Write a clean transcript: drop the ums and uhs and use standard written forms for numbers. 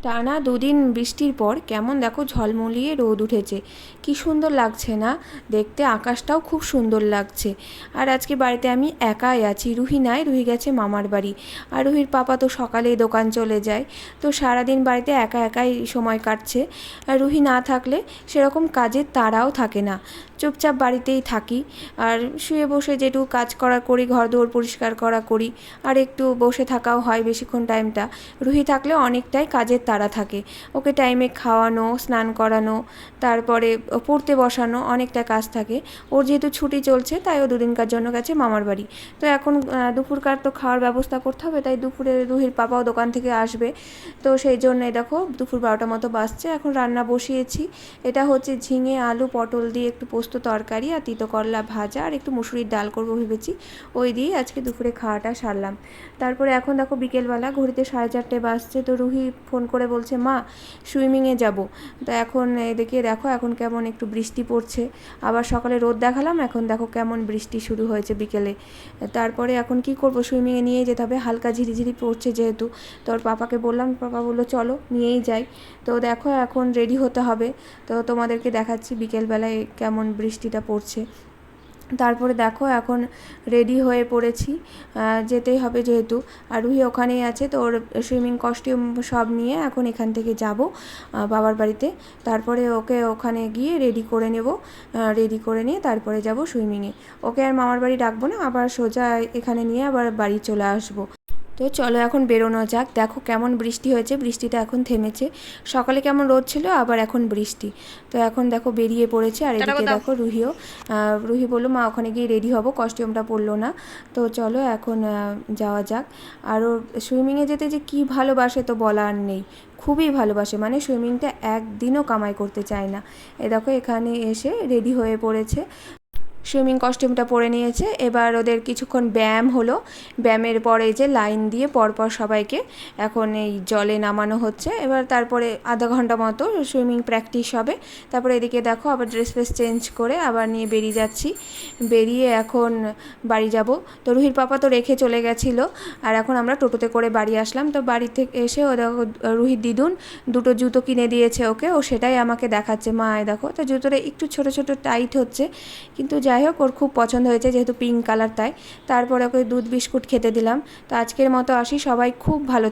টানা দুদিন বৃষ্টির পর কেমন দেখো ঝলমলিয়ে রোদ উঠেছে, কি সুন্দর লাগছে না দেখতে। আকাশটাও খুব সুন্দর লাগছে। আর আজকে বাড়িতে আমি একাই আছি, রুহি নাই, রুহি গেছে মামার বাড়ি। আর রুহির পাপা তো সকালেই দোকান চলে যায়, তো সারাদিন বাড়িতে একা একাই সময় কাটছে। আর রুহি না থাকলে সেরকম কাজের তাড়াও থাকে না, চুপচাপ বাড়িতেই থাকি। আর শুয়ে বসে যেটুকু কাজ করা করি, ঘর দোর পরিষ্কার করা করি, আর একটু বসে থাকাও হয় বেশিক্ষণ টাইমটা। রুহি থাকলে অনেকটাই কাজের তাড়া থাকে, ওকে টাইমে খাওয়ানো, স্নান করানো, তারপরে পড়তে বসানো, অনেকটা কাজ থাকে। ওর যেহেতু ছুটি চলছে তাই ও দুদিনকার জন্য গেছে মামার বাড়ি। তো এখন দুপুরকার তো খাওয়ার ব্যবস্থা করতে হবে, তাই দুপুরে রুহির পাপাও দোকান থেকে আসবে। তো সেই জন্যে দেখো দুপুর 12টা মতো বাজছে, এখন রান্না বসিয়েছি। এটা হচ্ছে ঝিঙে আলু পটল দিয়ে একটু পোস্ত তরকারি, আর তিতো করলা ভাজা, আর একটু মুসুরির ডাল করবো ভেবেছি। ওই দিয়ে আজকে দুপুরে খাওয়াটা সারলাম। তারপরে এখন দেখো বিকেলবেলা ঘড়িতে 4:30 বাজছে, তো রুহি ফোন করে বলছে মা সুইমিংয়ে যাব। তো এখন এদিকে দেখো এখন কেমন একটু বৃষ্টি পড়ছে, আবার সকালে রোদ দেখালাম, এখন দেখো কেমন বৃষ্টি শুরু হয়েছে বিকেলে। তারপরে এখন কি করব, সুইমিংয়ে নিয়ে যেতে হবে, হালকা ঝিরিঝিরি পড়ছে যেহেতু। তো ওর পাপাকে বললাম, পাপা বললো চলো নিয়েই যাই। তো দেখো এখন রেডি হতে হবে, তো তোমাদেরকে দেখাচ্ছি বিকেলবেলায় কেমন বৃষ্টিটা পড়ছে। তারপরে দেখো এখন রেডি হয়ে পড়েছি, যেতেই হবে যেহেতু। আর রুহি ওখানেই আছে, তো ওর সুইমিং কস্টিউম সব নিয়ে এখন এখান থেকে যাব বাবার বাড়িতে। তারপরে ওকে ওখানে গিয়ে রেডি করে নেব, রেডি করে নিয়ে তারপরে যাব সুইমিংয়ে। ওকে আর মামার বাড়ি ডাকবো না, আবার সোজা এখানে নিয়ে আবার বাড়ি চলে আসবো। তো চলো এখন বেরোনো যাক। দেখো কেমন বৃষ্টি হয়েছে, বৃষ্টিটা এখন থেমেছে। সকালে কেমন রোদ ছিল, আবার এখন বৃষ্টি। তো এখন দেখো বেরিয়ে পড়েছে। আর এদিকে দেখো রুহিও, রুহি বললো মা ওখানে গিয়ে রেডি হবো, কস্টিউমটা পরলো না। তো চলো এখন যাওয়া যাক। আর ওর সুইমিংয়ে যেতে যে কী ভালোবাসে তো বলার নেই, খুবই ভালোবাসে, মানে সুইমিংটা একদিনও কামাই করতে চায় না। এ দেখো এখানে এসে রেডি হয়ে পড়েছে, সুইমিং কস্টিউমটা পরে নিয়েছে। এবার ওদের কিছুক্ষণ ব্যায়াম হলো, ব্যায়ামের পরে যে লাইন দিয়ে পরপর সবাইকে এখন এই জলে নামানো হচ্ছে। এবার তারপরে আধা ঘন্টা মতো সুইমিং প্র্যাকটিস হবে। তারপরে এদিকে দেখো আবার ড্রেস ফ্রেস চেঞ্জ করে আবার নিয়ে বেরিয়ে যাচ্ছি, বেরিয়ে এখন বাড়ি যাব। তো রুহির পাপা তো রেখে চলে গেছিলো, আর এখন আমরা টোটোতে করে বাড়ি আসলাম। তো বাড়ি থেকে এসে ও দেখো রুহির দিদুন দুটো জুতো কিনে দিয়েছে ওকে, ও সেটাই আমাকে দেখাচ্ছে, মা দেখো। তো জুতোটা একটু ছোটো ছোটো টাইট হচ্ছে, কিন্তু যাই হোক ওর খুব পছন্দ হয়েছে যেহেতু পিঙ্ক কালার, তাই। তারপরে ওকে দুধ বিস্কুট খেতে দিলাম। তো আজকের মতো আসি, সবাই খুব ভালো